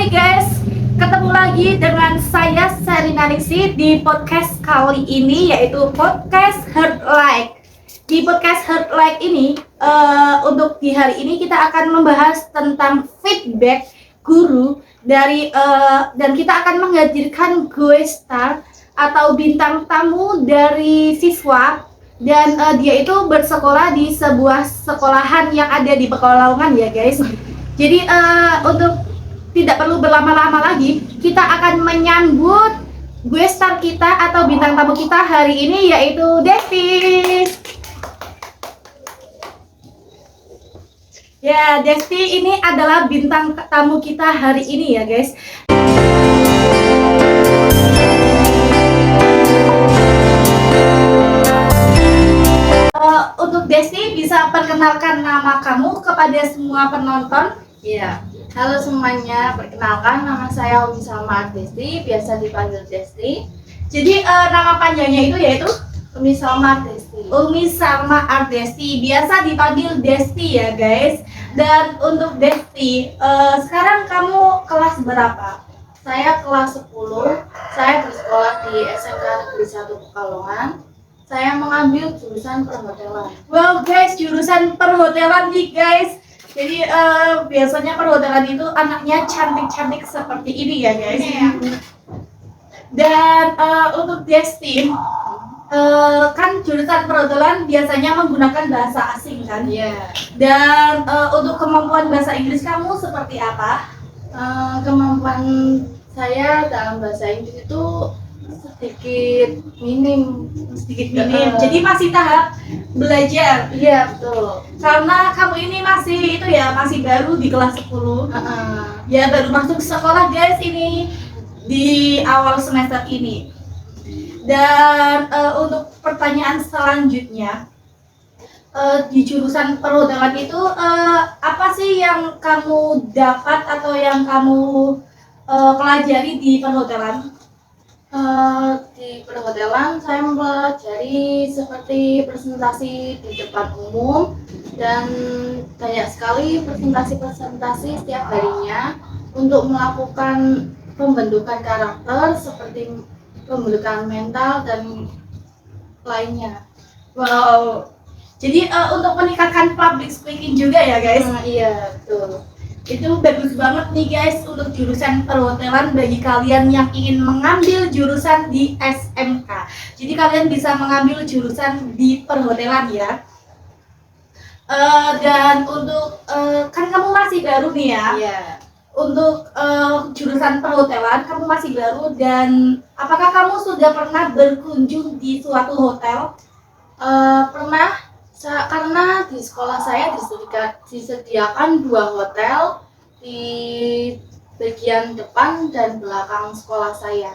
Oke guys, ketemu lagi dengan saya Serina Ningsih di podcast kali ini, yaitu podcast Heart Like. Di podcast Heart Like ini, untuk di hari ini kita akan membahas tentang feedback guru dari dan kita akan menghadirkan guest star atau bintang tamu dari siswa, dan dia itu bersekolah di sebuah sekolahan yang ada di Pekalongan ya guys. Jadi untuk tidak perlu berlama-lama lagi, kita akan menyambut guest star kita atau bintang tamu kita hari ini, yaitu Desti. Ya, Desti ini adalah bintang tamu kita hari ini ya guys. Untuk Desti, bisa perkenalkan nama kamu kepada semua penonton? Iya, halo semuanya, perkenalkan nama saya Umi Salma Ardesti, biasa dipanggil Desti. Jadi nama panjangnya itu yaitu Umi Salma Ardesti. Umi Salma Ardesti, biasa dipanggil Desti ya guys. Dan untuk Desti, sekarang kamu kelas berapa? Saya kelas 10, saya bersekolah di SMK Negeri 1 Pekalongan. Saya mengambil jurusan perhotelan. Wow guys, jurusan perhotelan nih guys. Jadi biasanya perhotelan itu anaknya cantik-cantik seperti ini ya guys. Dan untuk Desti, kan jurusan perhotelan biasanya menggunakan bahasa asing kan? Iya. Dan untuk kemampuan bahasa Inggris kamu seperti apa? Kemampuan saya dalam bahasa Inggris itu sedikit minim. Jadi masih tahap belajar. Iya, betul. Karena kamu ini masih masih baru di kelas 10. Ya, baru masuk sekolah guys ini di awal semester ini. Dan untuk pertanyaan selanjutnya, di jurusan perhotelan itu apa sih yang kamu dapat atau yang kamu pelajari di perhotelan? Di perhotelan saya mempelajari seperti presentasi di depan umum dan banyak sekali presentasi setiap harinya untuk melakukan pembentukan karakter seperti pembentukan mental dan lainnya. Wow. Jadi untuk meningkatkan public speaking juga ya guys? Iya, betul. Itu bagus banget nih guys untuk jurusan perhotelan bagi kalian yang ingin mengambil jurusan di SMK. Jadi kalian bisa mengambil jurusan di perhotelan ya. Dan untuk kan kamu masih baru nih ya. Iya. Untuk jurusan perhotelan kamu masih baru, dan apakah kamu sudah pernah berkunjung di suatu hotel? Pernah. Karena di sekolah saya disediakan 2 hotel di bagian depan dan belakang sekolah saya.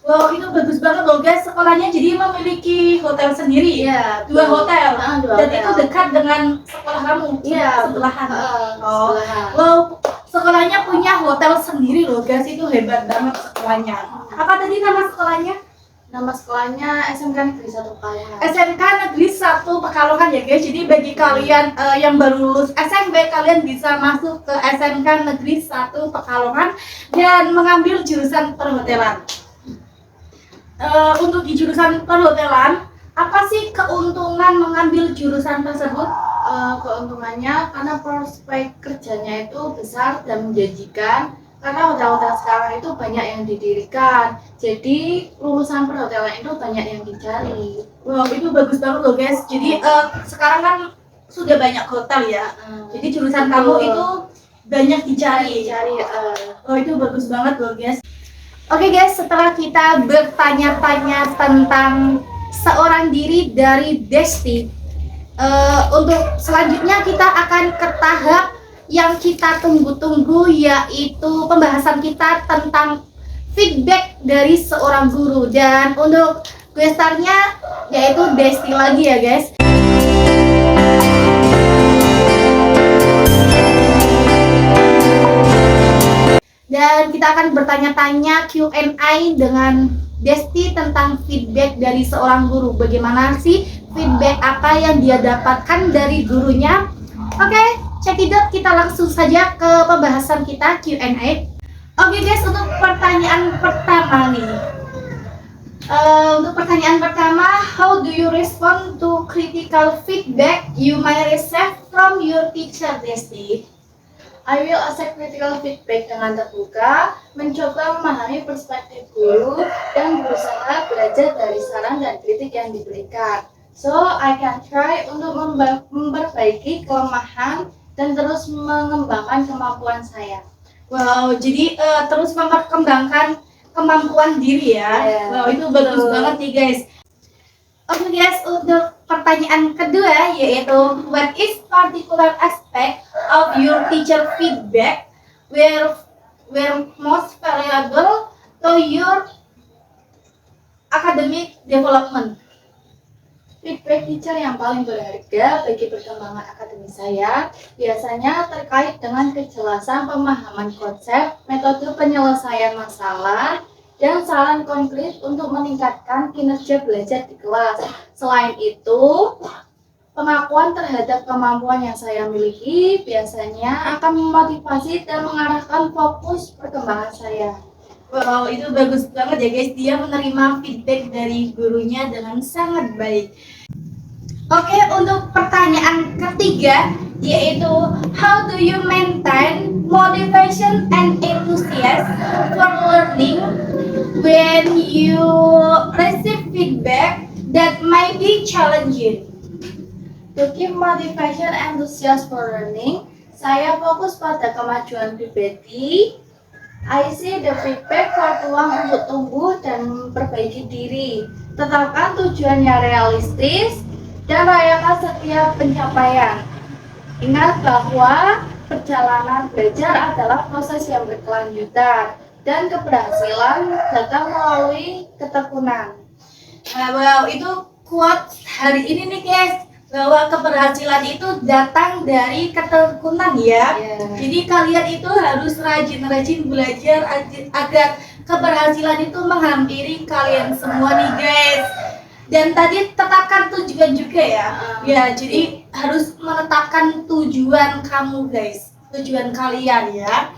Wow, itu bagus banget loh guys, sekolahnya jadi memiliki hotel sendiri. Iya, 2 hotel. Dan hotel. itu dekat dengan sekolah kamu. Iya, sebelahan. Sebelahan. Wow, sekolahnya punya hotel sendiri loh guys, itu hebat banget sekolahnya. Apa tadi nama sekolahnya? Nama sekolahnya SMK Negeri 1 Pekalongan. SMK Negeri 1 Pekalongan ya guys. Jadi bagi kalian yang baru lulus SMP, kalian bisa masuk ke SMK Negeri 1 Pekalongan dan mengambil jurusan perhotelan. Untuk di jurusan perhotelan, apa sih keuntungan mengambil jurusan tersebut? Keuntungannya karena prospek kerjanya itu besar dan menjanjikan. Karena hotel-hotel sekarang itu banyak yang didirikan, jadi lulusan perhotelan itu banyak yang dicari. Wow, itu bagus banget loh guys. Jadi sekarang kan sudah banyak hotel ya. Jadi jurusan kamu itu banyak dicari. Oh, itu bagus banget loh guys. Oke guys, setelah kita bertanya-tanya tentang seorang diri dari Desti, untuk selanjutnya kita akan ke tahap yang kita tunggu-tunggu, yaitu pembahasan kita tentang feedback dari seorang guru. Dan untuk guest star-nya yaitu Desti lagi ya guys. Dan kita akan bertanya-tanya Q&A dengan Desti tentang feedback dari seorang guru. Bagaimana sih feedback apa yang dia dapatkan dari gurunya? Oke, cekidot, kita langsung saja ke pembahasan kita Q&A. Oke guys, untuk pertanyaan pertama nih. Untuk pertanyaan pertama, how do you respond to critical feedback you might receive from your teacher, Desti? I will accept critical feedback dengan terbuka, mencoba memahami perspektif guru, dan berusaha belajar dari saran dan kritik yang diberikan. So, I can try untuk memperbaiki kelemahan dan terus mengembangkan kemampuan saya. Wow, jadi terus memperkembangkan kemampuan diri ya. Yeah, Wow, itu bagus betul. banget nih guys. Oke guys, untuk pertanyaan kedua yaitu what is particular aspect of your teacher feedback were most valuable to your academic development? Feedback teacher yang paling berharga bagi perkembangan akademis saya biasanya terkait dengan kejelasan pemahaman konsep, metode penyelesaian masalah, dan saran konkret untuk meningkatkan kinerja belajar di kelas. Selain itu, pengakuan terhadap kemampuan yang saya miliki biasanya akan memotivasi dan mengarahkan fokus perkembangan saya. Wow, itu bagus banget ya guys. Dia menerima feedback dari gurunya dengan sangat baik. Oke, untuk pertanyaan ketiga yaitu how do you maintain motivation and enthusiasm for learning when you receive feedback that might be challenging? To keep motivation and enthusiasm for learning, saya fokus pada kemajuan pribadi. I see the feedback for peluang untuk tumbuh dan memperbaiki diri. Tetapkan tujuan yang realistis dan rayakan setiap pencapaian. Ingat bahwa perjalanan belajar adalah proses yang berkelanjutan dan keberhasilan datang melalui ketekunan. Wow, itu quote hari ini nih guys, bahwa keberhasilan itu datang dari ketekunan ya. Jadi kalian itu harus rajin-rajin belajar agar keberhasilan itu menghampiri kalian semua nih guys. Dan tadi tetapkan tujuan juga ya. Ya, jadi harus menetapkan tujuan kamu guys, tujuan kalian ya.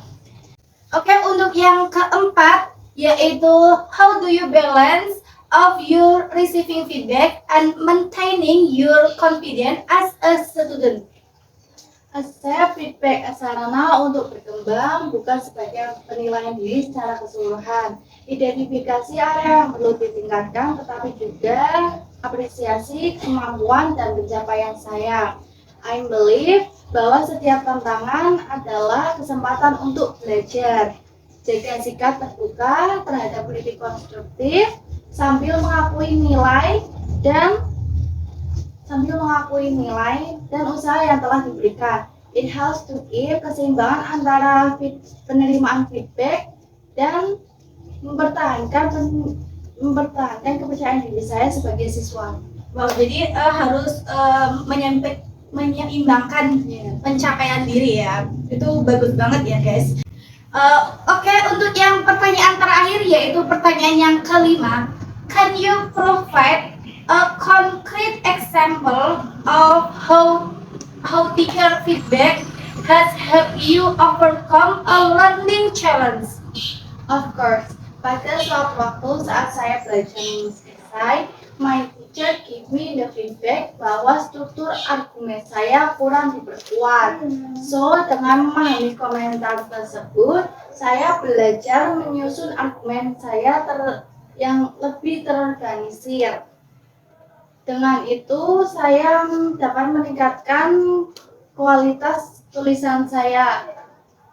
Oke, untuk yang keempat yaitu how do you balance of your receiving feedback and maintaining your confidence as a student? Accept feedback sarana untuk berkembang, bukan sebagai penilaian diri secara keseluruhan. Identifikasi area yang perlu ditingkatkan, tetapi juga apresiasi kemampuan dan pencapaian saya. I believe bahwa setiap tantangan adalah kesempatan untuk belajar. Jaga sikap terbuka terhadap kritik konstruktif sambil mengakui nilai dan usaha yang telah diberikan. It helps to keep keseimbangan antara penerimaan feedback dan mempertahankan kepercayaan diri saya sebagai siswa. Wow, jadi harus menyeimbangkan pencapaian diri ya. Itu bagus banget ya guys. Oke, untuk yang pertanyaan terakhir yaitu pertanyaan yang kelima, can you provide a concrete example of how teacher feedback has helped you overcome a learning challenge? Of course, pada suatu waktu saat saya belajar menulis esai, my teacher give me the feedback bahwa struktur argumen saya kurang diperkuat. So, dengan memahami komentar tersebut, saya belajar menyusun argumen saya yang lebih terorganisir. Dengan itu, saya dapat meningkatkan kualitas tulisan saya.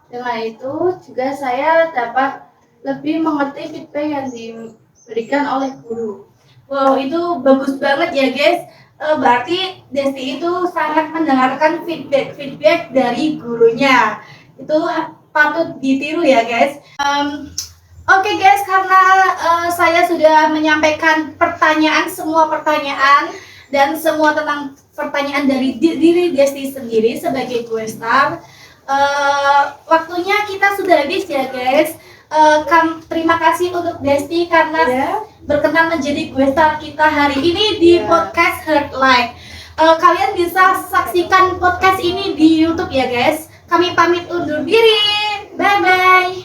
Dengan itu, juga saya dapat lebih mengerti feedback yang diberikan oleh guru. Wow, itu bagus banget ya guys. Berarti Desti itu sangat mendengarkan feedback dari gurunya. Itu patut ditiru ya guys. Oke guys, karena saya sudah menyampaikan semua pertanyaan dan semua tentang pertanyaan dari diri Desti sendiri sebagai questar. Waktunya kita sudah habis ya guys. Terima kasih untuk Desti karena berkenan menjadi questar kita hari ini di podcast Heart Like. Kalian bisa saksikan podcast ini di YouTube ya guys. Kami pamit undur diri. Bye bye.